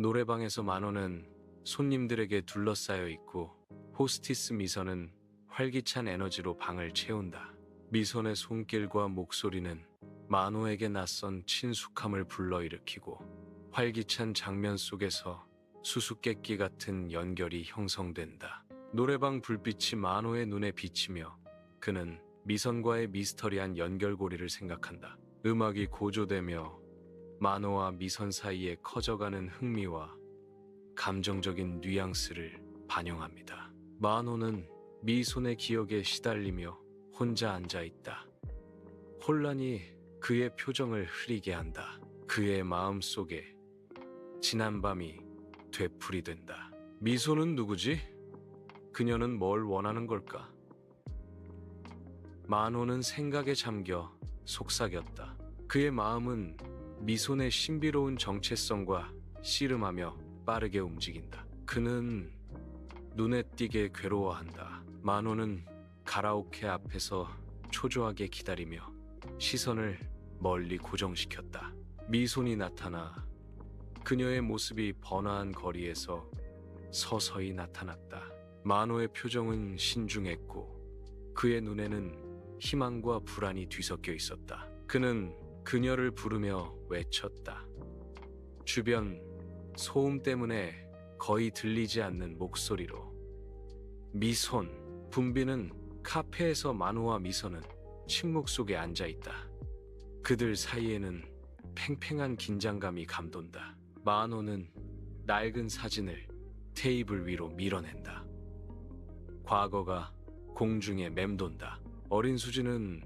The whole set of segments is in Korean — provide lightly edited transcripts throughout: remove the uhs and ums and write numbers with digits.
노래방에서 만호는 손님들에게 둘러싸여 있고 호스티스 미선은 활기찬 에너지로 방을 채운다. 미선의 손길과 목소리는 만호에게 낯선 친숙함을 불러일으키고 활기찬 장면 속에서 수수께끼 같은 연결이 형성된다. 노래방 불빛이 만호의 눈에 비치며 그는 미선과의 미스터리한 연결고리를 생각한다. 음악이 고조되며 만호와 미선 사이에 커져가는 흥미와 감정적인 뉘앙스를 반영합니다. 만호는 미선의 기억에 시달리며 혼자 앉아있다. 혼란이 그의 표정을 흐리게 한다. 그의 마음속에 지난 밤이 되풀이된다. 미소는 누구지? 그녀는 뭘 원하는 걸까? 만호는 생각에 잠겨 속삭였다. 그의 마음은 미손의 신비로운 정체성과 씨름하며 빠르게 움직인다. 그는 눈에 띄게 괴로워한다. 만호는 가라오케 앞에서 초조하게 기다리며 시선을 멀리 고정시켰다. 미손이 나타나 그녀의 모습이 번화한 거리에서 서서히 나타났다. 만호의 표정은 신중했고 그의 눈에는 희망과 불안이 뒤섞여 있었다. 그는 그녀를 부르며 외쳤다. 주변 소음 때문에 거의 들리지 않는 목소리로. 미손. 분비는 카페에서 만호와 미선은 침묵 속에 앉아있다. 그들 사이에는 팽팽한 긴장감이 감돈다. 만호는 낡은 사진을 테이블 위로 밀어낸다. 과거가 공중에 맴돈다. 어린 수지는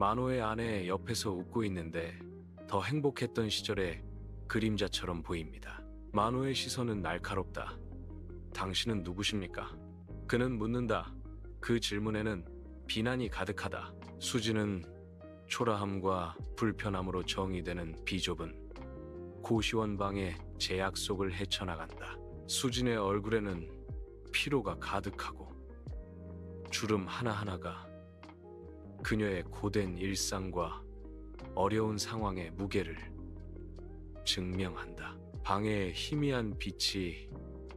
만호의 아내 옆에서 웃고 있는데 더 행복했던 시절의 그림자처럼 보입니다. 만호의 시선은 날카롭다. 당신은 누구십니까? 그는 묻는다. 그 질문에는 비난이 가득하다. 수지는 초라함과 불편함으로 정의되는 비좁은 고시원 방의 제약 속을 헤쳐나간다. 수진의 얼굴에는 피로가 가득하고 주름 하나하나가 그녀의 고된 일상과 어려운 상황의 무게를 증명한다. 방의 희미한 빛이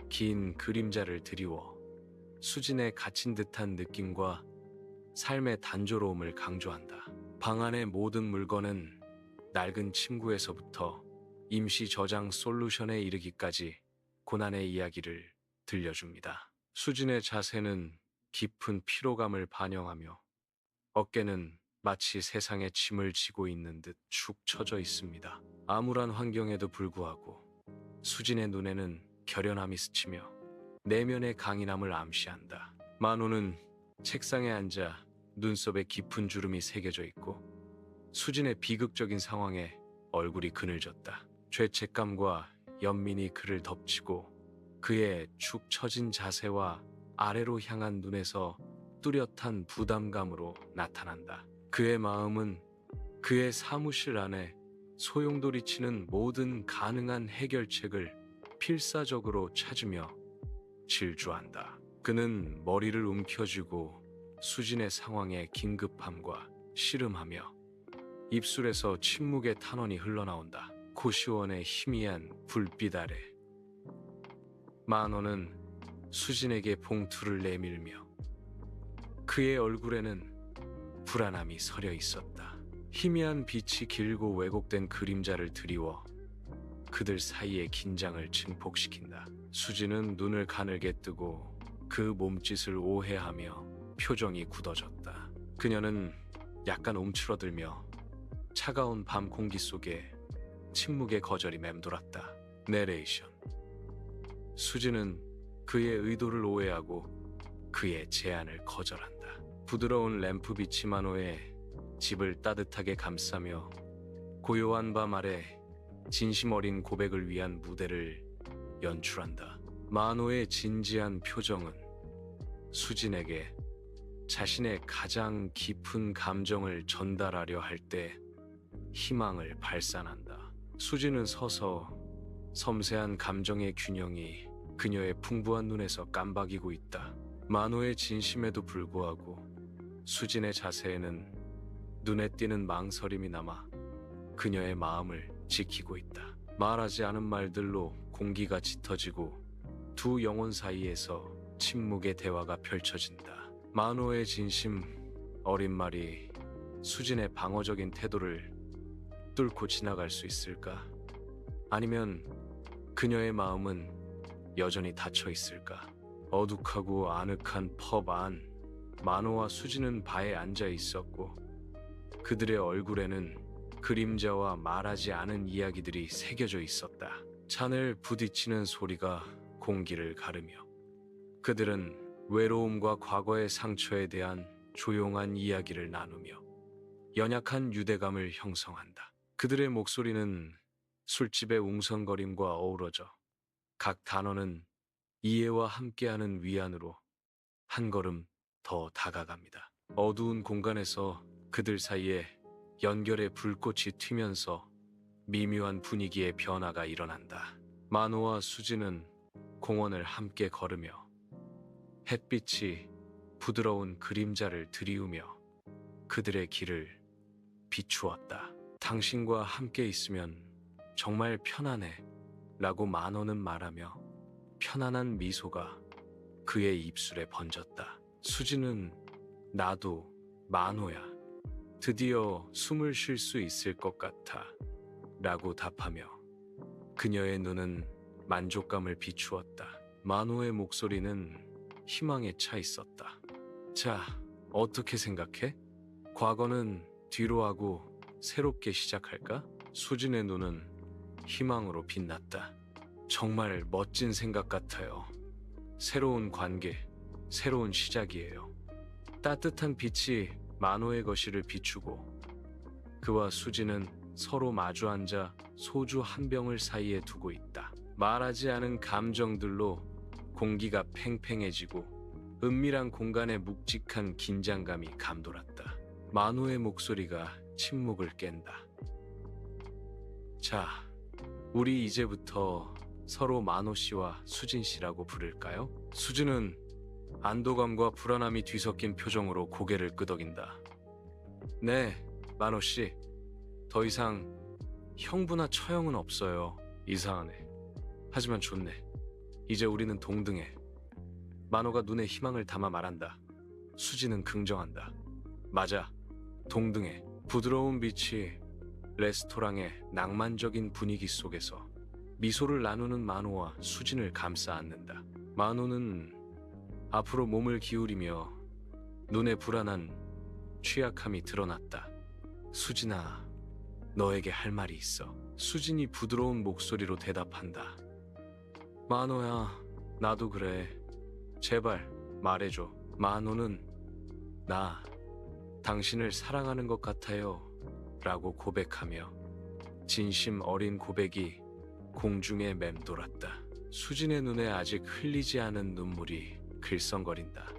긴 그림자를 드리워 수진의 갇힌 듯한 느낌과 삶의 단조로움을 강조한다. 방 안의 모든 물건은 낡은 침구에서부터 임시 저장 솔루션에 이르기까지 고난의 이야기를 들려줍니다. 수진의 자세는 깊은 피로감을 반영하며 어깨는 마치 세상에 짐을 지고 있는 듯 축 처져 있습니다. 암울한 환경에도 불구하고 수진의 눈에는 결연함이 스치며 내면의 강인함을 암시한다. 만호는 책상에 앉아 눈썹에 깊은 주름이 새겨져 있고 수진의 비극적인 상황에 얼굴이 그늘졌다. 죄책감과 연민이 그를 덮치고 그의 축 처진 자세와 아래로 향한 눈에서 뚜렷한 부담감으로 나타난다. 그의 마음은 그의 사무실 안에 소용돌이치는 모든 가능한 해결책을 필사적으로 찾으며 질주한다. 그는 머리를 움켜쥐고 수진의 상황에 긴급함과 씨름하며 입술에서 침묵의 탄원이 흘러나온다. 고시원의 희미한 불빛 아래 만호는 수진에게 봉투를 내밀며 그의 얼굴에는 불안함이 서려 있었다. 희미한 빛이 길고 왜곡된 그림자를 드리워 그들 사이의 긴장을 증폭시킨다. 수진은 눈을 가늘게 뜨고 그 몸짓을 오해하며 표정이 굳어졌다. 그녀는 약간 움츠러들며 차가운 밤 공기 속에 침묵의 거절이 맴돌았다. 내레이션. 수진은 그의 의도를 오해하고 그의 제안을 거절한다. 부드러운 램프빛이 만호의 집을 따뜻하게 감싸며 고요한 밤 아래 진심 어린 고백을 위한 무대를 연출한다. 만호의 진지한 표정은 수진에게 자신의 가장 깊은 감정을 전달하려 할 때 희망을 발산한다. 수진은 서서 섬세한 감정의 균형이 그녀의 풍부한 눈에서 깜박이고 있다. 만호의 진심에도 불구하고 수진의 자세에는 눈에 띄는 망설임이 남아 그녀의 마음을 지키고 있다. 말하지 않은 말들로 공기가 짙어지고 두 영혼 사이에서 침묵의 대화가 펼쳐진다. 만호의 진심, 어린 말이 수진의 방어적인 태도를 뚫고 지나갈 수 있을까? 아니면 그녀의 마음은 여전히 닫혀 있을까? 어둑하고 아늑한 펍 안, 만호와 수진은 바에 앉아 있었고 그들의 얼굴에는 그림자와 말하지 않은 이야기들이 새겨져 있었다. 잔을 부딪히는 소리가 공기를 가르며 그들은 외로움과 과거의 상처에 대한 조용한 이야기를 나누며 연약한 유대감을 형성한다. 그들의 목소리는 술집의 웅성거림과 어우러져 각 단어는 이해와 함께하는 위안으로 한 걸음 더 다가갑니다. 어두운 공간에서 그들 사이에 연결의 불꽃이 튀면서 미묘한 분위기의 변화가 일어난다. 만호와 수지는 공원을 함께 걸으며 햇빛이 부드러운 그림자를 드리우며 그들의 길을 비추었다. 당신과 함께 있으면 정말 편안해 라고 만호는 말하며 편안한 미소가 그의 입술에 번졌다. 수지는 나도 만호야. 드디어 숨을 쉴 수 있을 것 같아 라고 답하며 그녀의 눈은 만족감을 비추었다. 만호의 목소리는 희망에 차 있었다. 자, 어떻게 생각해? 과거는 뒤로 하고 새롭게 시작할까? 수진의 눈은 희망으로 빛났다. 정말 멋진 생각 같아요. 새로운 관계, 새로운 시작이에요. 따뜻한 빛이 만호의 거실을 비추고 그와 수지는 서로 마주 앉아 소주 한 병을 사이에 두고 있다. 말하지 않은 감정들로 공기가 팽팽해지고 은밀한 공간의 묵직한 긴장감이 감돌았다. 만호의 목소리가 침묵을 깬다. 자, 우리 이제부터 서로 만호 씨와 수진 씨라고 부를까요? 수진은 안도감과 불안함이 뒤섞인 표정으로 고개를 끄덕인다. 네, 만호 씨. 더 이상 형부나 처형은 없어요. 이상하네. 하지만 좋네. 이제 우리는 동등해. 만호가 눈에 희망을 담아 말한다. 수지는 긍정한다. 맞아. 동등해. 부드러운 빛이 레스토랑의 낭만적인 분위기 속에서 미소를 나누는 만호와 수진을 감싸 안는다. 만호는 앞으로 몸을 기울이며 눈에 불안한 취약함이 드러났다. 수진아, 너에게 할 말이 있어. 수진이 부드러운 목소리로 대답한다. 만호야, 나도 그래. 제발 말해줘. 만호는 나 당신을 사랑하는 것 같아요 라고 고백하며 진심 어린 고백이 공중에 맴돌았다. 수진의 눈에 아직 흘리지 않은 눈물이 글썽거린다.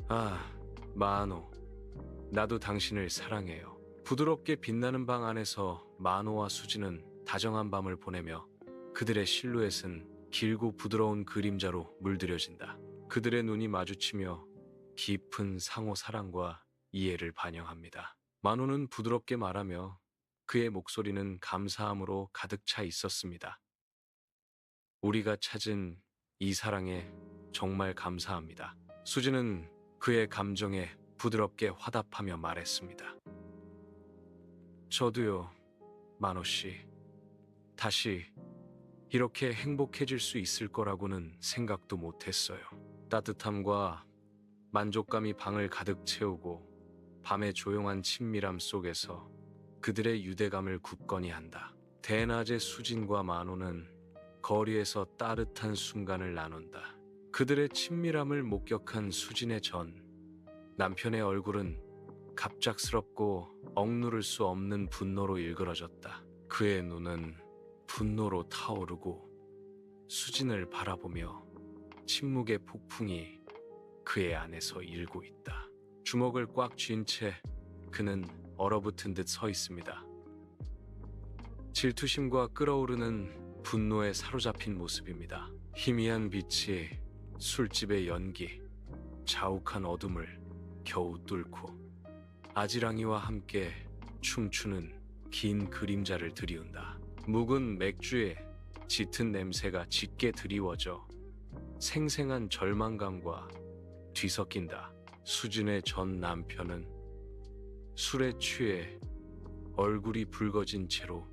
아, 만호, 나도 당신을 사랑해요. 부드럽게 빛나는 방 안에서 만호와 수진은 다정한 밤을 보내며 그들의 실루엣은 길고 부드러운 그림자로 물들여진다. 그들의 눈이 마주치며 깊은 상호 사랑과 이해를 반영합니다. 만호는 부드럽게 말하며 그의 목소리는 감사함으로 가득 차 있었습니다. 우리가 찾은 이 사랑에 정말 감사합니다. 수진은 그의 감정에 부드럽게 화답하며 말했습니다. 저도요, 만호 씨. 다시 이렇게 행복해질 수 있을 거라고는 생각도 못했어요. 따뜻함과 만족감이 방을 가득 채우고 밤의 조용한 친밀함 속에서 그들의 유대감을 굳건히 한다. 대낮의 수진과 만호는 거리에서 따뜻한 순간을 나눈다. 그들의 친밀함을 목격한 수진의 전 남편의 얼굴은 갑작스럽고 억누를 수 없는 분노로 일그러졌다. 그의 눈은 분노로 타오르고 수진을 바라보며 침묵의 폭풍이 그의 안에서 일고 있다. 주먹을 꽉 쥔 채 그는 얼어붙은 듯 서 있습니다. 질투심과 끓어오르는 분노에 사로잡힌 모습입니다. 희미한 빛이 술집의 연기, 자욱한 어둠을 겨우 뚫고 아지랑이와 함께 춤추는 긴 그림자를 들이운다. 묵은 맥주에 짙은 냄새가 짙게 드리워져 생생한 절망감과 뒤섞인다. 수진의 전 남편은 술에 취해 얼굴이 붉어진 채로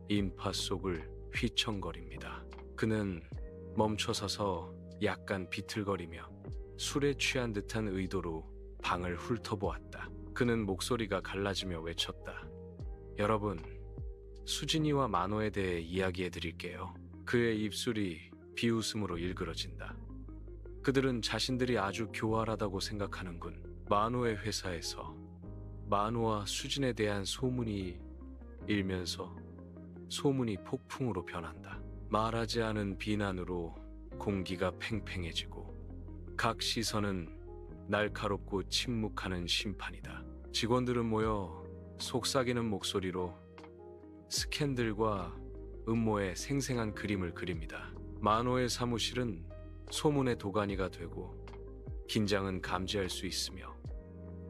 인파 속을 휘청거립니다. 그는 멈춰서서 약간 비틀거리며 술에 취한 듯한 의도로 방을 훑어보았다. 그는 목소리가 갈라지며 외쳤다. 여러분, 수진이와 만호에 대해 이야기해 드릴게요. 그의 입술이 비웃음으로 일그러진다. 그들은 자신들이 아주 교활하다고 생각하는군. 만호의 회사에서 만호와 수진에 대한 소문이 일면서 소문이 폭풍으로 변한다. 말하지 않은 비난으로 공기가 팽팽해지고 각 시선은 날카롭고 침묵하는 심판이다. 직원들은 모여 속삭이는 목소리로 스캔들과 음모의 생생한 그림을 그립니다. 만호의 사무실은 소문의 도가니가 되고 긴장은 감지할 수 있으며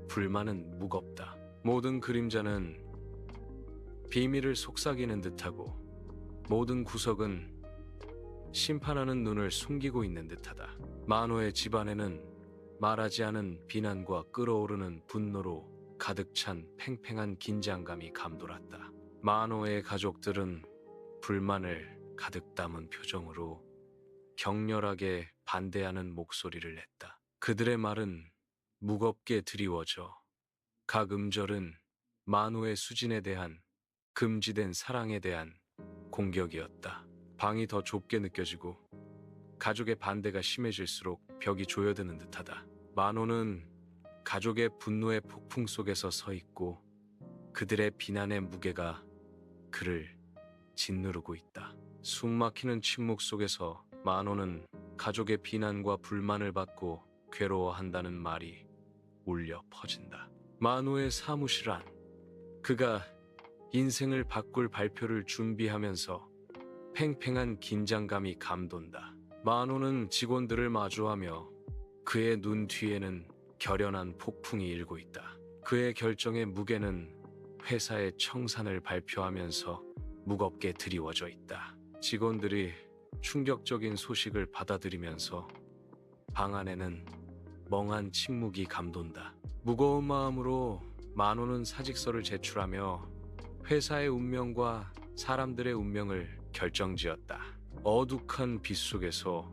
불만은 무겁다. 모든 그림자는 비밀을 속삭이는 듯하고 모든 구석은 심판하는 눈을 숨기고 있는 듯하다. 만호의 집안에는 말하지 않은 비난과 끓어오르는 분노로 가득 찬 팽팽한 긴장감이 감돌았다. 만호의 가족들은 불만을 가득 담은 표정으로 격렬하게 반대하는 목소리를 냈다. 그들의 말은 무겁게 드리워져 각 음절은 만호의 수진에 대한 금지된 사랑에 대한 공격이었다. 방이 더 좁게 느껴지고 가족의 반대가 심해질수록 벽이 조여드는 듯하다. 만호는 가족의 분노의 폭풍 속에서 서 있고 그들의 비난의 무게가 그를 짓누르고 있다. 숨막히는 침묵 속에서 만호는 가족의 비난과 불만을 받고 괴로워한다는 말이 울려 퍼진다. 만호의 사무실 안, 그가 인생을 바꿀 발표를 준비하면서 팽팽한 긴장감이 감돈다. 만호는 직원들을 마주하며 그의 눈 뒤에는 결연한 폭풍이 일고 있다. 그의 결정의 무게는 회사의 청산을 발표하면서 무겁게 드리워져 있다. 직원들이 충격적인 소식을 받아들이면서 방 안에는 멍한 침묵이 감돈다. 무거운 마음으로 만호는 사직서를 제출하며 회사의 운명과 사람들의 운명을 결정지었다. 어둑한 빛 속에서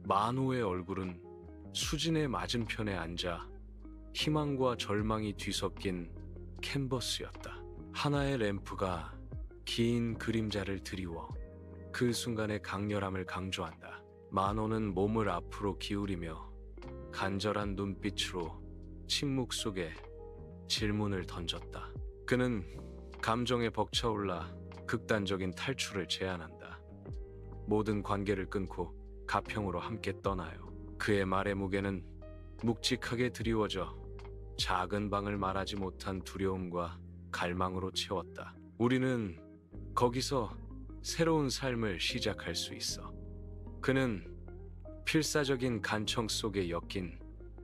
만호의 얼굴은 수진의 맞은편에 앉아 희망과 절망이 뒤섞인 캔버스였다. 하나의 램프가 긴 그림자를 드리워 그 순간의 강렬함을 강조한다. 만호는 몸을 앞으로 기울이며 간절한 눈빛으로 침묵 속에 질문을 던졌다. 그는 감정에 벅차올라 극단적인 탈출을 제안한다. 모든 관계를 끊고 가평으로 함께 떠나요. 그의 말의 무게는 묵직하게 드리워져 작은 방을 말하지 못한 두려움과 갈망으로 채웠다. 우리는 거기서 새로운 삶을 시작할 수 있어. 그는 필사적인 간청 속에 엮인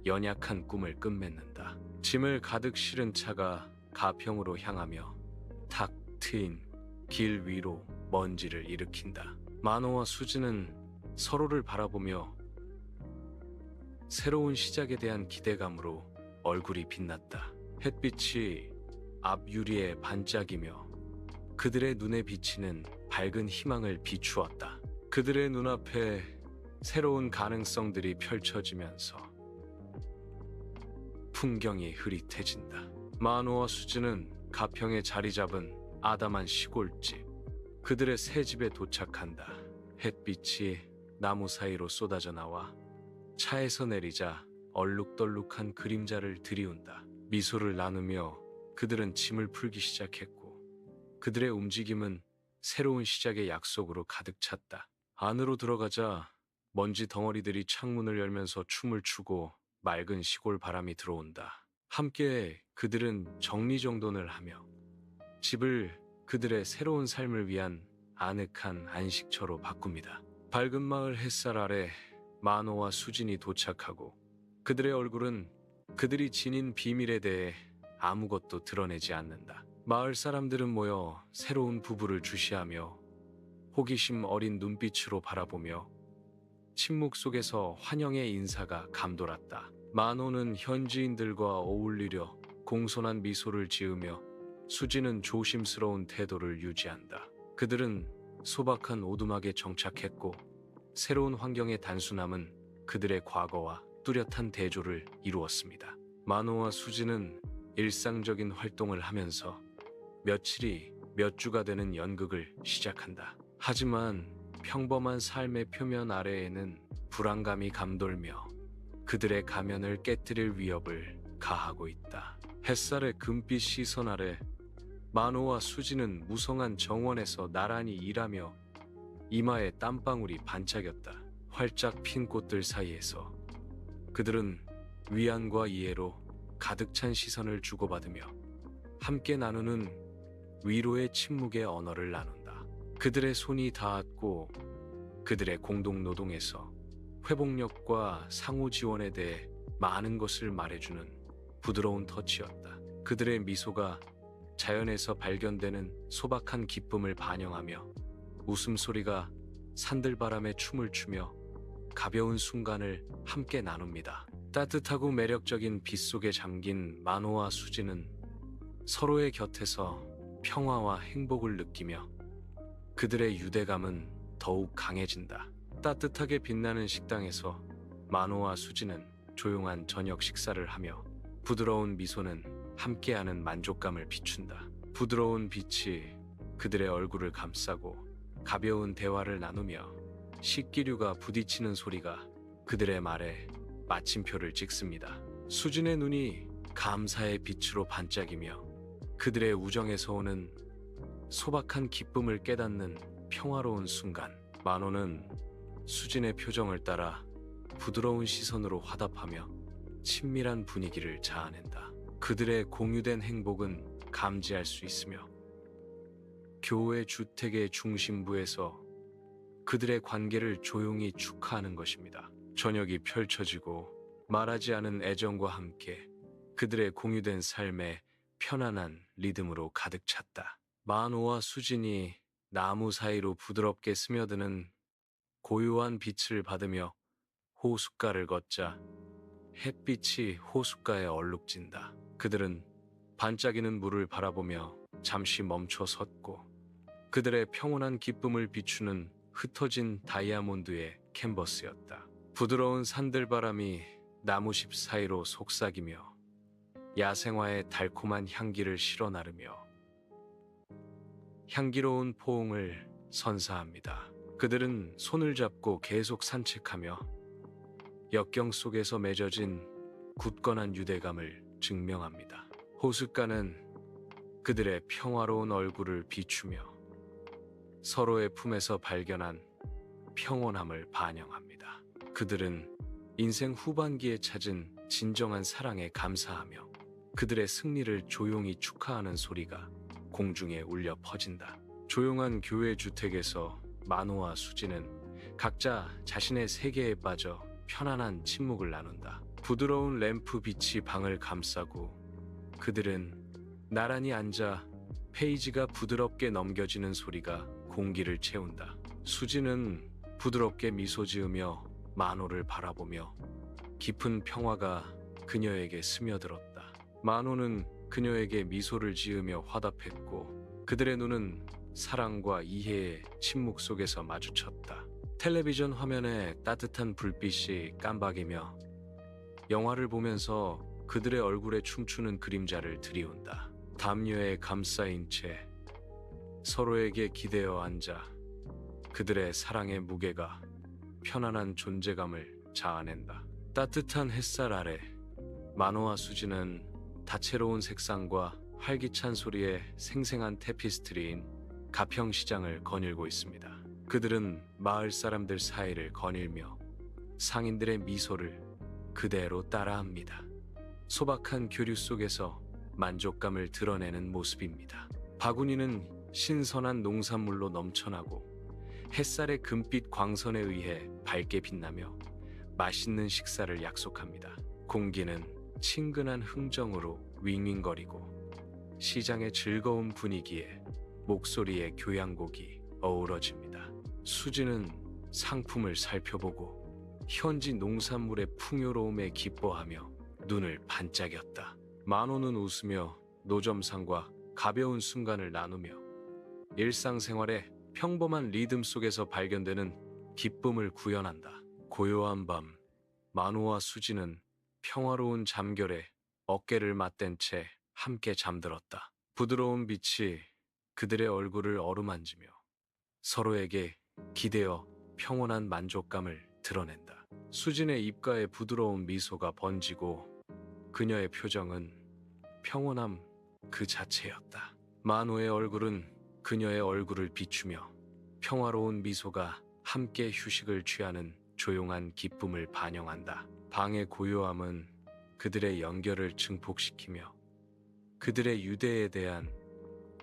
연약한 꿈을 끝맺는다. 짐을 가득 실은 차가 가평으로 향하며 탁 트인 길 위로 먼지를 일으킨다. 만호와 수진은 서로를 바라보며 새로운 시작에 대한 기대감으로 얼굴이 빛났다. 햇빛이 앞 유리에 반짝이며 그들의 눈에 비치는 밝은 희망을 비추었다. 그들의 눈앞에 새로운 가능성들이 펼쳐지면서 풍경이 흐릿해진다. 만호와 수진은 가평에 자리 잡은 아담한 시골집, 그들의 새 집에 도착한다. 햇빛이 나무 사이로 쏟아져 나와 차에서 내리자 얼룩덜룩한 그림자를 들이운다. 미소를 나누며 그들은 짐을 풀기 시작했고 그들의 움직임은 새로운 시작의 약속으로 가득 찼다. 안으로 들어가자 먼지 덩어리들이 창문을 열면서 춤을 추고 맑은 시골 바람이 들어온다. 함께 그들은 정리정돈을 하며 집을 그들의 새로운 삶을 위한 아늑한 안식처로 바꿉니다. 밝은 마을 햇살 아래 만호와 수진이 도착하고 그들의 얼굴은 그들이 지닌 비밀에 대해 아무것도 드러내지 않는다. 마을 사람들은 모여 새로운 부부를 주시하며 호기심 어린 눈빛으로 바라보며 침묵 속에서 환영의 인사가 감돌았다. 만호는 현지인들과 어울리려 공손한 미소를 지으며 수지는 조심스러운 태도를 유지한다. 그들은 소박한 오두막에 정착했고 새로운 환경의 단순함은 그들의 과거와 뚜렷한 대조를 이루었습니다. 만호와 수지는 일상적인 활동을 하면서 며칠이 몇 주가 되는 연극을 시작한다. 하지만 평범한 삶의 표면 아래에는 불안감이 감돌며 그들의 가면을 깨뜨릴 위협을 가하고 있다. 햇살의 금빛 시선 아래 만호와 수지는 무성한 정원에서 나란히 일하며 이마에 땀방울이 반짝였다. 활짝 핀 꽃들 사이에서 그들은 위안과 이해로 가득 찬 시선을 주고받으며 함께 나누는 위로의 침묵의 언어를 나눈다. 그들의 손이 닿았고 그들의 공동 노동에서 회복력과 상호 지원에 대해 많은 것을 말해주는 부드러운 터치였다. 그들의 미소가 자연에서 발견되는 소박한 기쁨을 반영하며 웃음소리가 산들바람에 춤을 추며 가벼운 순간을 함께 나눕니다. 따뜻하고 매력적인 빛 속에 잠긴 만호와 수지는 서로의 곁에서 평화와 행복을 느끼며 그들의 유대감은 더욱 강해진다. 따뜻하게 빛나는 식당에서 만호와 수지는 조용한 저녁 식사를 하며 부드러운 미소는 함께하는 만족감을 비춘다. 부드러운 빛이 그들의 얼굴을 감싸고 가벼운 대화를 나누며 식기류가 부딪히는 소리가 그들의 말에 마침표를 찍습니다. 수진의 눈이 감사의 빛으로 반짝이며 그들의 우정에서 오는 소박한 기쁨을 깨닫는 평화로운 순간, 만호는 수진의 표정을 따라 부드러운 시선으로 화답하며 친밀한 분위기를 자아낸다. 그들의 공유된 행복은 감지할 수 있으며 교회 주택의 중심부에서 그들의 관계를 조용히 축하하는 것입니다. 저녁이 펼쳐지고 말하지 않은 애정과 함께 그들의 공유된 삶에 편안한 리듬으로 가득 찼다. 만호와 수진이 나무 사이로 부드럽게 스며드는 고요한 빛을 받으며 호숫가를 걷자 햇빛이 호숫가에 얼룩진다. 그들은 반짝이는 물을 바라보며 잠시 멈춰 섰고 그들의 평온한 기쁨을 비추는 흩어진 다이아몬드의 캔버스였다. 부드러운 산들바람이 나무십 사이로 속삭이며 야생화의 달콤한 향기를 실어 나르며 향기로운 포옹을 선사합니다. 그들은 손을 잡고 계속 산책하며 역경 속에서 맺어진 굳건한 유대감을 증명합니다. 호숫가는 그들의 평화로운 얼굴을 비추며 서로의 품에서 발견한 평온함을 반영합니다. 그들은 인생 후반기에 찾은 진정한 사랑에 감사하며 그들의 승리를 조용히 축하하는 소리가 공중에 울려 퍼진다. 조용한 교회 주택에서 만호와 수지는 각자 자신의 세계에 빠져 편안한 침묵을 나눈다. 부드러운 램프 빛이 방을 감싸고 그들은 나란히 앉아 페이지가 부드럽게 넘겨지는 소리가 공기를 채운다. 수지는 부드럽게 미소 지으며 만호를 바라보며 깊은 평화가 그녀에게 스며들었다. 만호는 그녀에게 미소를 지으며 화답했고 그들의 눈은 사랑과 이해의 침묵 속에서 마주쳤다. 텔레비전 화면에 따뜻한 불빛이 깜박이며 영화를 보면서 그들의 얼굴에 춤추는 그림자를 들이운다. 담요에 감싸인 채 서로에게 기대어 앉아 그들의 사랑의 무게가 편안한 존재감을 자아낸다. 따뜻한 햇살 아래 만호와 수지는 다채로운 색상과 활기찬 소리의 생생한 테피스트리인 가평시장을 거닐고 있습니다. 그들은 마을 사람들 사이를 거닐며 상인들의 미소를 그대로 따라합니다. 소박한 교류 속에서 만족감을 드러내는 모습입니다. 바구니는 신선한 농산물로 넘쳐나고 햇살의 금빛 광선에 의해 밝게 빛나며 맛있는 식사를 약속합니다. 공기는 친근한 흥정으로 윙윙거리고 시장의 즐거운 분위기에 목소리의 교향곡이 어우러집니다. 수지는 상품을 살펴보고 현지 농산물의 풍요로움에 기뻐하며 눈을 반짝였다. 만호는 웃으며 노점상과 가벼운 순간을 나누며 일상생활의 평범한 리듬 속에서 발견되는 기쁨을 구현한다. 고요한 밤, 만호와 수지는 평화로운 잠결에 어깨를 맞댄 채 함께 잠들었다. 부드러운 빛이 그들의 얼굴을 어루만지며 서로에게 기대어 평온한 만족감을 드러낸다. 수진의 입가에 부드러운 미소가 번지고 그녀의 표정은 평온함 그 자체였다. 만호의 얼굴은 그녀의 얼굴을 비추며 평화로운 미소가 함께 휴식을 취하는 조용한 기쁨을 반영한다. 방의 고요함은 그들의 연결을 증폭시키며 그들의 유대에 대한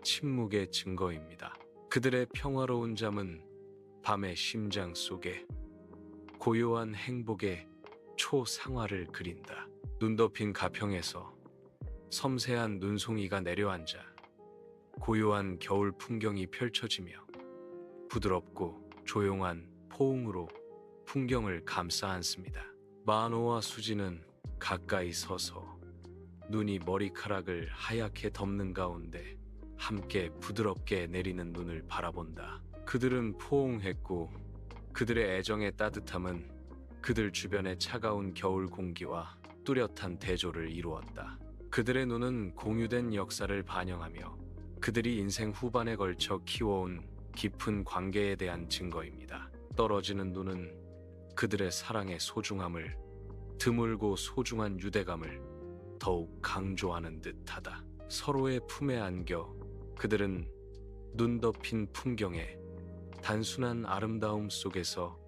침묵의 증거입니다. 그들의 평화로운 잠은 밤의 심장 속에 고요한 행복의 초상화를 그린다. 눈 덮인 가평에서 섬세한 눈송이가 내려앉아 고요한 겨울 풍경이 펼쳐지며 부드럽고 조용한 포옹으로 풍경을 감싸 안습니다. 만호와 수지는 가까이 서서 눈이 머리카락을 하얗게 덮는 가운데 함께 부드럽게 내리는 눈을 바라본다. 그들은 포옹했고 그들의 애정의 따뜻함은 그들 주변의 차가운 겨울 공기와 뚜렷한 대조를 이루었다. 그들의 눈은 공유된 역사를 반영하며 그들이 인생 후반에 걸쳐 키워온 깊은 관계에 대한 증거입니다. 떨어지는 눈은 그들의 사랑의 소중함을, 드물고 소중한 유대감을 더욱 강조하는 듯하다. 서로의 품에 안겨 그들은 눈 덮인 풍경에 단순한 아름다움 속에서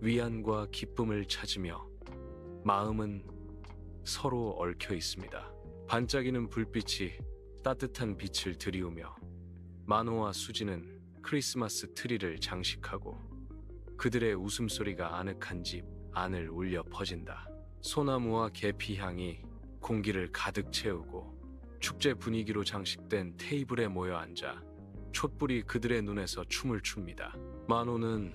위안과 기쁨을 찾으며 마음은 서로 얽혀 있습니다. 반짝이는 불빛이 따뜻한 빛을 드리우며 만호와 수지는 크리스마스 트리를 장식하고 그들의 웃음소리가 아늑한 집 안을 울려 퍼진다. 소나무와 계피 향이 공기를 가득 채우고 축제 분위기로 장식된 테이블에 모여 앉아 촛불이 그들의 눈에서 춤을 춥니다. 만호는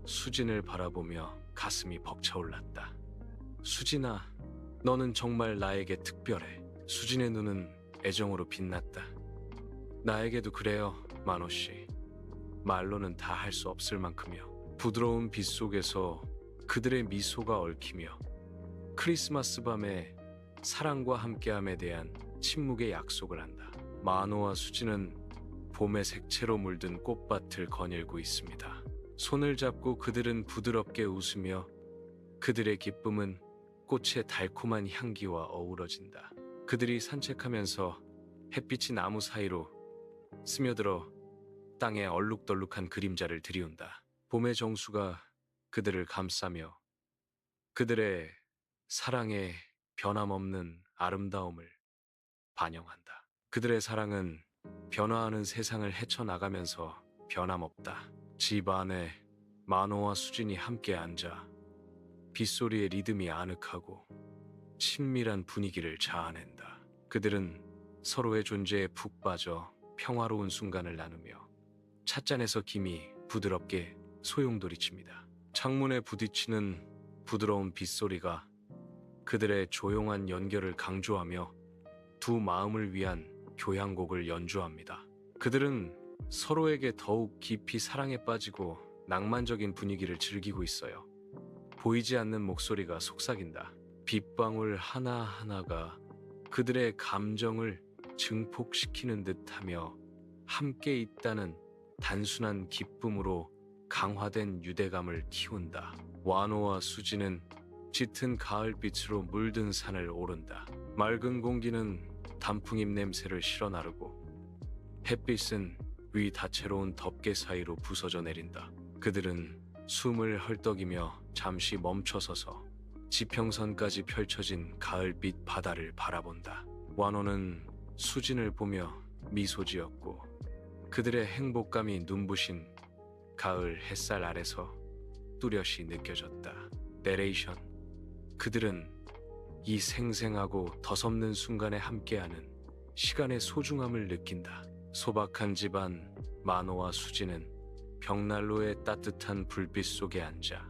수진을 바라보며 가슴이 벅차올랐다. 수진아, 너는 정말 나에게 특별해. 수진의 눈은 애정으로 빛났다. 나에게도 그래요, 만호씨. 말로는 다 할 수 없을 만큼요. 부드러운 빛 속에서 그들의 미소가 얽히며 크리스마스 밤에 사랑과 함께함에 대한 침묵의 약속을 한다. 만호와 수지는 봄의 색채로 물든 꽃밭을 거닐고 있습니다. 손을 잡고 그들은 부드럽게 웃으며 그들의 기쁨은 꽃의 달콤한 향기와 어우러진다. 그들이 산책하면서 햇빛이 나무 사이로 스며들어 땅에 얼룩덜룩한 그림자를 들이운다. 봄의 정수가 그들을 감싸며 그들의 사랑의 변함없는 아름다움을 반영한다. 그들의 사랑은 변화하는 세상을 헤쳐나가면서 변함없다. 집 안에 만호와 수진이 함께 앉아 빗소리의 리듬이 아늑하고 친밀한 분위기를 자아낸다. 그들은 서로의 존재에 푹 빠져 평화로운 순간을 나누며 찻잔에서 김이 부드럽게 소용돌이칩니다. 창문에 부딪히는 부드러운 빗소리가 그들의 조용한 연결을 강조하며 두 마음을 위한 교향곡을 연주합니다. 그들은 서로에게 더욱 깊이 사랑에 빠지고 낭만적인 분위기를 즐기고 있어요. 보이지 않는 목소리가 속삭인다. 빗방울 하나하나가 그들의 감정을 증폭시키는 듯하며 함께 있다는 단순한 기쁨으로 강화된 유대감을 키운다. 완호와 수지는 짙은 가을빛으로 물든 산을 오른다. 맑은 공기는 단풍잎 냄새를 실어 나르고 햇빛은 위 다채로운 덮개 사이로 부서져 내린다. 그들은 숨을 헐떡이며 잠시 멈춰서서 지평선까지 펼쳐진 가을빛 바다를 바라본다. 완호는 수진을 보며 미소 지었고 그들의 행복감이 눈부신 가을 햇살 아래서 뚜렷이 느껴졌다. 내레이션. 그들은 이 생생하고 더섭는 순간에 함께하는 시간의 소중함을 느낀다. 소박한 집안 만호와 수지는 벽난로의 따뜻한 불빛 속에 앉아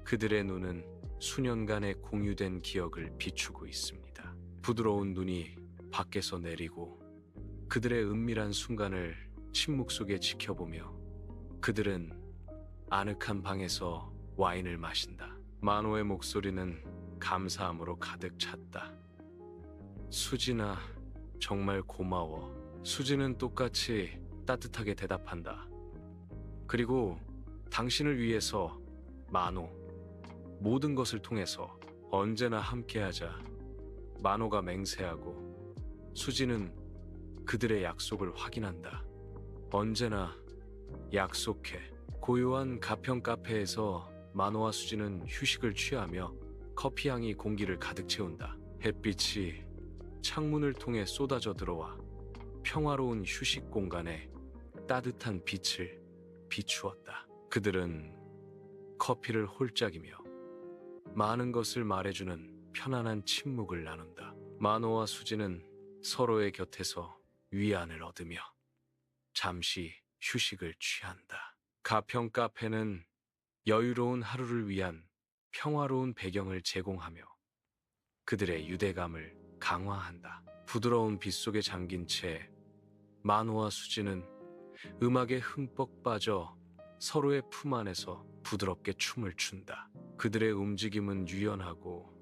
그들의 눈은 수년간의 공유된 기억을 비추고 있습니다. 부드러운 눈이 밖에서 내리고 그들의 은밀한 순간을 침묵 속에 지켜보며 그들은 아늑한 방에서 와인을 마신다. 만호의 목소리는 감사함으로 가득 찼다. 수진아, 정말 고마워. 수진은 똑같이 따뜻하게 대답한다. 그리고 당신을 위해서 만호, 모든 것을 통해서 언제나 함께하자. 만호가 맹세하고 수진은 그들의 약속을 확인한다. 언제나 약속해. 고요한 가평 카페에서 만호와 수진은 휴식을 취하며 커피 향이 공기를 가득 채운다. 햇빛이 창문을 통해 쏟아져 들어와 평화로운 휴식 공간에 따뜻한 빛을 비추었다. 그들은 커피를 홀짝이며 많은 것을 말해주는 편안한 침묵을 나눈다. 만호와 수진은 서로의 곁에서 위안을 얻으며 잠시 휴식을 취한다. 가평 카페는 여유로운 하루를 위한 평화로운 배경을 제공하며 그들의 유대감을 강화한다. 부드러운 빛 속에 잠긴 채 만호와 수진은 음악에 흠뻑 빠져 서로의 품 안에서 부드럽게 춤을 춘다. 그들의 움직임은 유연하고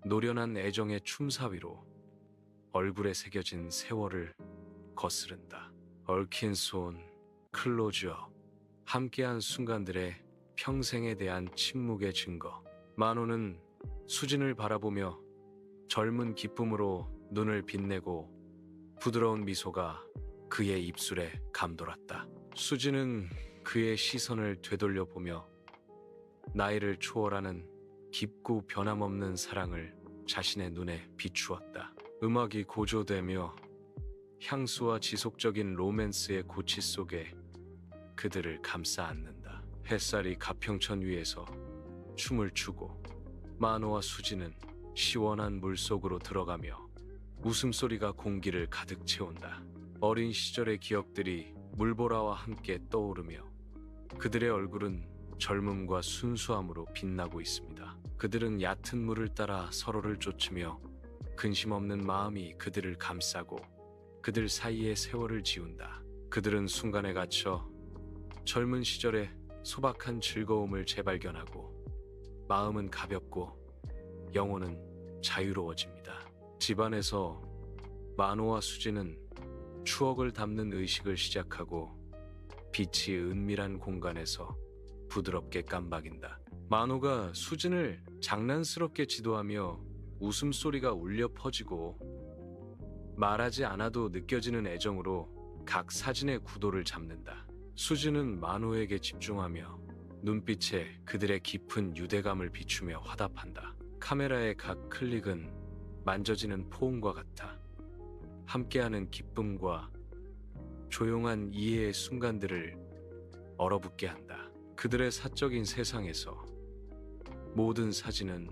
노련한 애정의 춤사위로 얼굴에 새겨진 세월을 거스른다. 얽힌 손, 클로즈업, 함께한 순간들의 평생에 대한 침묵의 증거. 만호는 수진을 바라보며 젊은 기쁨으로 눈을 빛내고 부드러운 미소가 그의 입술에 감돌았다. 수진은 그의 시선을 되돌려보며 나이를 초월하는 깊고 변함없는 사랑을 자신의 눈에 비추었다. 음악이 고조되며 향수와 지속적인 로맨스의 고치 속에 그들을 감싸 안는다. 햇살이 가평천 위에서 춤을 추고 만호와 수진은 시원한 물속으로 들어가며 웃음소리가 공기를 가득 채운다. 어린 시절의 기억들이 물보라와 함께 떠오르며 그들의 얼굴은 젊음과 순수함으로 빛나고 있습니다. 그들은 얕은 물을 따라 서로를 쫓으며 근심 없는 마음이 그들을 감싸고 그들 사이에 세월을 지운다. 그들은 순간에 갇혀 젊은 시절의 소박한 즐거움을 재발견하고 마음은 가볍고 영혼은 자유로워집니다. 집안에서 만호와 수진은 추억을 담는 의식을 시작하고 빛이 은밀한 공간에서 부드럽게 깜박인다. 만호가 수진을 장난스럽게 지도하며 웃음소리가 울려 퍼지고 말하지 않아도 느껴지는 애정으로 각 사진의 구도를 잡는다. 수진은 만호에게 집중하며 눈빛에 그들의 깊은 유대감을 비추며 화답한다. 카메라의 각 클릭은 만져지는 포옹과 같아 함께하는 기쁨과 조용한 이해의 순간들을 얼어붙게 한다. 그들의 사적인 세상에서 모든 사진은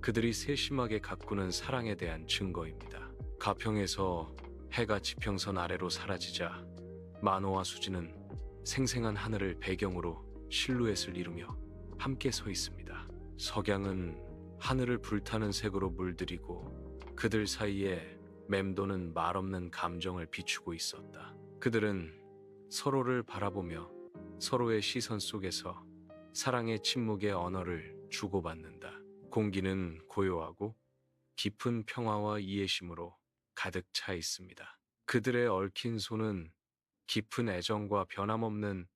그들이 세심하게 가꾸는 사랑에 대한 증거입니다. 가평에서 해가 지평선 아래로 사라지자 만호와 수진은 생생한 하늘을 배경으로 실루엣을 이루며 함께 서 있습니다. 석양은 하늘을 불타는 색으로 물들이고 그들 사이에 맴도는 말없는 감정을 비추고 있었다. 그들은 서로를 바라보며 서로의 시선 속에서 사랑의 침묵의 언어를 주고받는다. 공기는 고요하고 깊은 평화와 이해심으로 가득 차 있습니다. 그들의 얽힌 손은 깊은 애정과 변함없는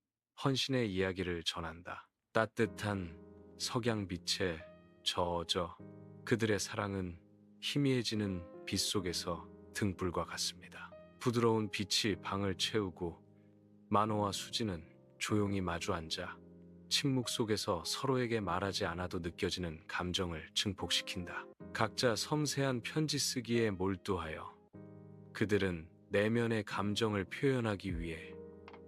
헌신의 이야기를 전한다. 따뜻한 석양빛에 저어져 그들의 사랑은 희미해지는 빛 속에서 등불과 같습니다. 부드러운 빛이 방을 채우고 만호와 수진은 조용히 마주 앉아 침묵 속에서 서로에게 말하지 않아도 느껴지는 감정을 증폭시킨다. 각자 섬세한 편지 쓰기에 몰두하여 그들은 내면의 감정을 표현하기 위해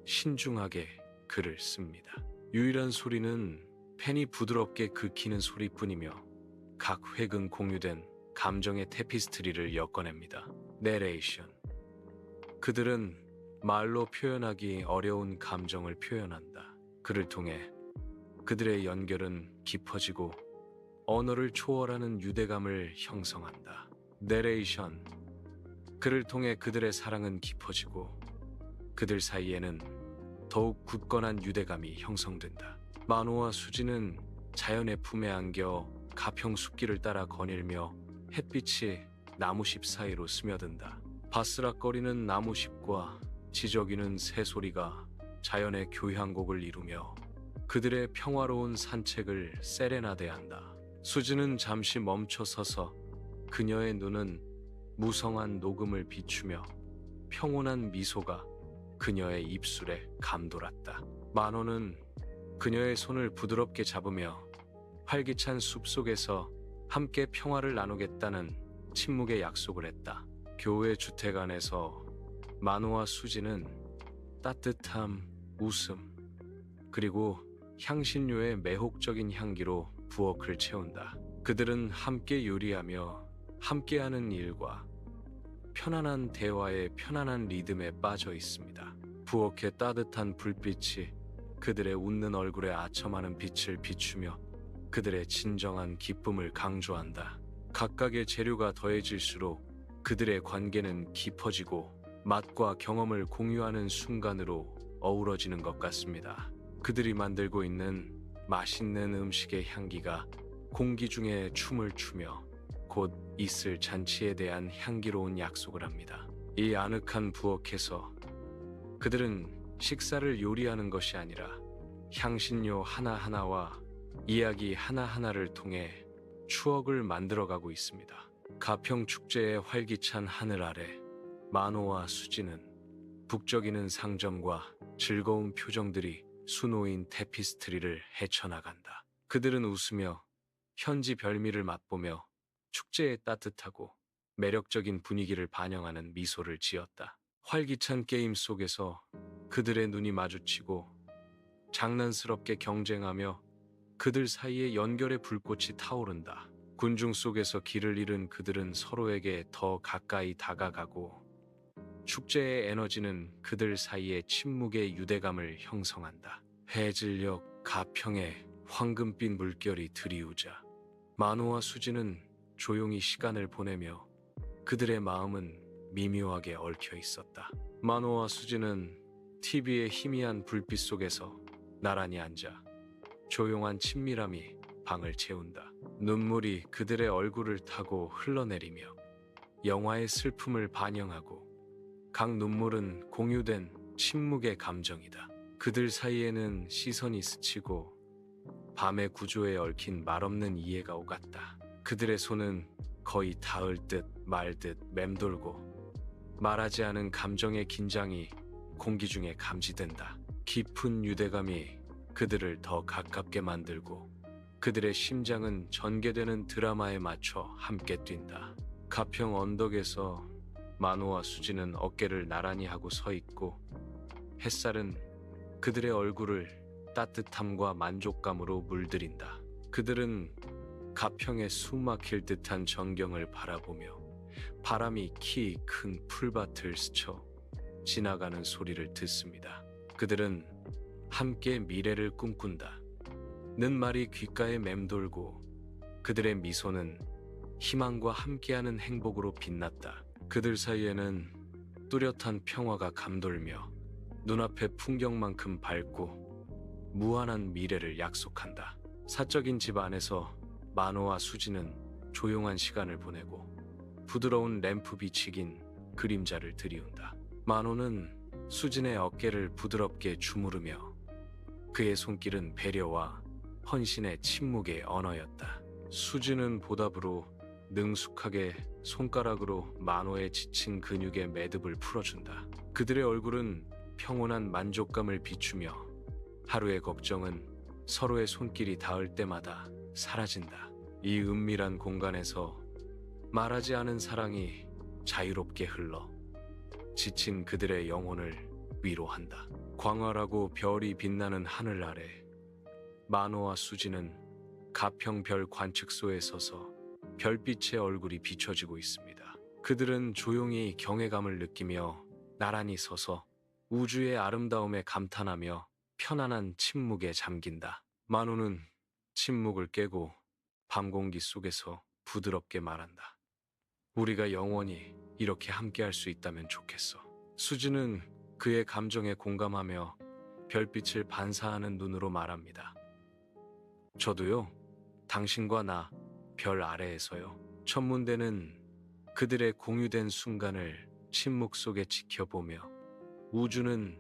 신중하게 글을 씁니다. 유일한 소리는 펜이 부드럽게 긁히는 소리뿐이며 각 획은 공유된 감정의 테피스트리를 엮어냅니다. 내레이션. 그들은 말로 표현하기 어려운 감정을 표현한다. 그를 통해 그들의 연결은 깊어지고 언어를 초월하는 유대감을 형성한다. 내레이션. 그를 통해 그들의 사랑은 깊어지고 그들 사이에는 더욱 굳건한 유대감이 형성된다. 만호와 수지는 자연의 품에 안겨 가평 숲길을 따라 거닐며 햇빛이 나무십 사이로 스며든다. 바스락거리는 나무십과 지저귀는 새소리가 자연의 교향곡을 이루며 그들의 평화로운 산책을 세레나데한다. 수지는 잠시 멈춰 서서 그녀의 눈은 무성한 녹음을 비추며 평온한 미소가 그녀의 입술에 감돌았다. 만호는 그녀의 손을 부드럽게 잡으며 활기찬 숲속에서 함께 평화를 나누겠다는 침묵의 약속을 했다. 교회 주택 안에서 만호와 수지는 따뜻함, 웃음, 그리고 향신료의 매혹적인 향기로 부엌을 채운다. 그들은 함께 요리하며 함께하는 일과 편안한 대화의 편안한 리듬에 빠져 있습니다. 부엌의 따뜻한 불빛이 그들의 웃는 얼굴에 아첨하는 빛을 비추며 그들의 진정한 기쁨을 강조한다. 각각의 재료가 더해질수록 그들의 관계는 깊어지고 맛과 경험을 공유하는 순간으로 어우러지는 것 같습니다. 그들이 만들고 있는 맛있는 음식의 향기가 공기 중에 춤을 추며 곧 있을 잔치에 대한 향기로운 약속을 합니다. 이 아늑한 부엌에서 그들은 식사를 요리하는 것이 아니라 향신료 하나하나와 이야기 하나하나를 통해 추억을 만들어가고 있습니다. 가평 축제의 활기찬 하늘 아래 만호와 수지는 북적이는 상점과 즐거운 표정들이 수놓인 테피스트리를 헤쳐나간다. 그들은 웃으며 현지 별미를 맛보며 축제의 따뜻하고 매력적인 분위기를 반영하는 미소를 지었다. 활기찬 게임 속에서 그들의 눈이 마주치고 장난스럽게 경쟁하며 그들 사이에 연결의 불꽃이 타오른다. 군중 속에서 길을 잃은 그들은 서로에게 더 가까이 다가가고 축제의 에너지는 그들 사이에 침묵의 유대감을 형성한다. 해질녘 가평에 황금빛 물결이 들이우자 만호와 수지는 조용히 시간을 보내며 그들의 마음은 미묘하게 얽혀 있었다. 만호와 수지는 TV의 희미한 불빛 속에서 나란히 앉아 조용한 친밀함이 방을 채운다. 눈물이 그들의 얼굴을 타고 흘러내리며 영화의 슬픔을 반영하고 각 눈물은 공유된 침묵의 감정이다. 그들 사이에는 시선이 스치고 밤의 구조에 얽힌 말없는 이해가 오갔다. 그들의 손은 거의 닿을 듯 말 듯 맴돌고 말하지 않은 감정의 긴장이 공기 중에 감지된다. 깊은 유대감이 그들을 더 가깝게 만들고 그들의 심장은 전개되는 드라마에 맞춰 함께 뛴다. 가평 언덕에서 만호와 수지는 어깨를 나란히 하고 서 있고 햇살은 그들의 얼굴을 따뜻함과 만족감으로 물들인다. 그들은 가평의 숨막힐 듯한 전경을 바라보며 바람이 키 큰 풀밭을 스쳐 지나가는 소리를 듣습니다. 그들은 함께 미래를 꿈꾼다. 는 말이 귓가에 맴돌고 그들의 미소는 희망과 함께하는 행복으로 빛났다. 그들 사이에는 뚜렷한 평화가 감돌며 눈앞의 풍경만큼 밝고 무한한 미래를 약속한다. 사적인 집 안에서 만호와 수지는 조용한 시간을 보내고 부드러운 램프 비치긴 그림자를 들이운다. 만호는 수진의 어깨를 부드럽게 주무르며 그의 손길은 배려와 헌신의 침묵의 언어였다. 수진은 보답으로 능숙하게 손가락으로 만호의 지친 근육의 매듭을 풀어준다. 그들의 얼굴은 평온한 만족감을 비추며 하루의 걱정은 서로의 손길이 닿을 때마다 사라진다. 이 은밀한 공간에서 말하지 않은 사랑이 자유롭게 흘러 지친 그들의 영혼을 위로한다. 광활하고 별이 빛나는 하늘 아래 만호와 수지는 가평별 관측소에 서서 별빛의 얼굴이 비춰지고 있습니다. 그들은 조용히 경외감을 느끼며 나란히 서서 우주의 아름다움에 감탄하며 편안한 침묵에 잠긴다. 만호는 침묵을 깨고 밤 공기 속에서 부드럽게 말한다. 우리가 영원히 이렇게 함께할 수 있다면 좋겠어. 수지는 그의 감정에 공감하며 별빛을 반사하는 눈으로 말합니다. 저도요. 당신과 나 별 아래에서요. 천문대는 그들의 공유된 순간을 침묵 속에 지켜보며 우주는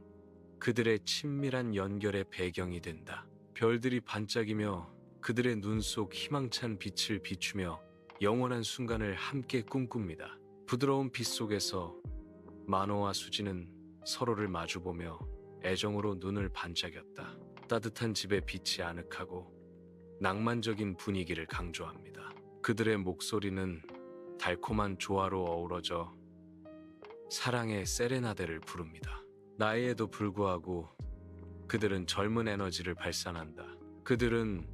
그들의 친밀한 연결의 배경이 된다. 별들이 반짝이며 그들의 눈 속 희망찬 빛을 비추며 영원한 순간을 함께 꿈꿉니다. 부드러운 빛 속에서 만호와 수지는 서로를 마주보며 애정으로 눈을 반짝였다. 따뜻한 집의 빛이 아늑하고 낭만적인 분위기를 강조합니다. 그들의 목소리는 달콤한 조화로 어우러져 사랑의 세레나데를 부릅니다. 나이에도 불구하고 그들은 젊은 에너지를 발산한다. 그들은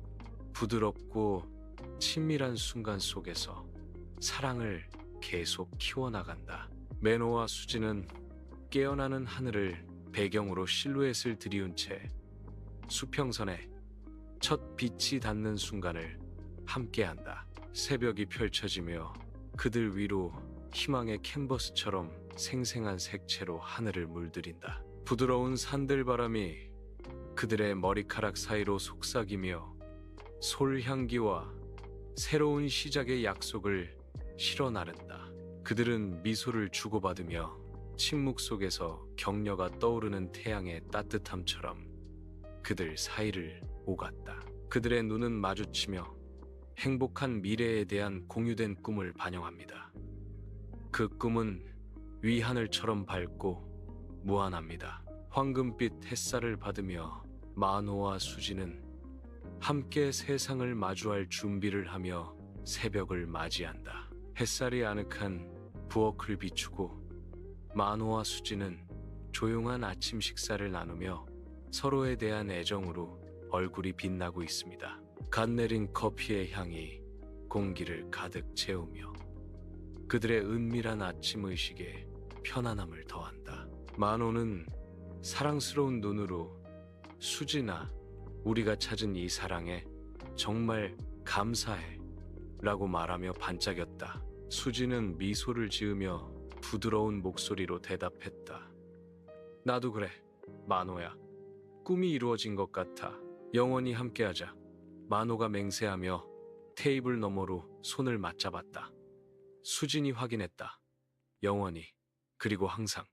부드럽고 친밀한 순간 속에서 사랑을 계속 키워나간다. 매노와 수지는 깨어나는 하늘을 배경으로 실루엣을 들이운 채 수평선에 첫 빛이 닿는 순간을 함께한다. 새벽이 펼쳐지며 그들 위로 희망의 캔버스처럼 생생한 색채로 하늘을 물들인다. 부드러운 산들바람이 그들의 머리카락 사이로 속삭이며 솔향기와 새로운 시작의 약속을 실어 나른다. 그들은 미소를 주고받으며 침묵 속에서 격려가 떠오르는 태양의 따뜻함처럼 그들 사이를 오갔다. 그들의 눈은 마주치며 행복한 미래에 대한 공유된 꿈을 반영합니다. 그 꿈은 위하늘처럼 밝고 무한합니다. 황금빛 햇살을 받으며 만호와 수지는 함께 세상을 마주할 준비를 하며 새벽을 맞이한다. 햇살이 아늑한 부엌을 비추고 만호와 수지는 조용한 아침 식사를 나누며 서로에 대한 애정으로 얼굴이 빛나고 있습니다. 갓 내린 커피의 향이 공기를 가득 채우며 그들의 은밀한 아침 의식에 편안함을 더한다. 만호는 사랑스러운 눈으로 수지나 우리가 찾은 이 사랑에 정말 감사해 라고 말하며 반짝였다. 수지는 미소를 지으며 부드러운 목소리로 대답했다. 나도 그래, 만호야. 꿈이 이루어진 것 같아. 영원히 함께하자. 만호가 맹세하며 테이블 너머로 손을 맞잡았다. 수진이 확인했다. 영원히, 그리고 항상.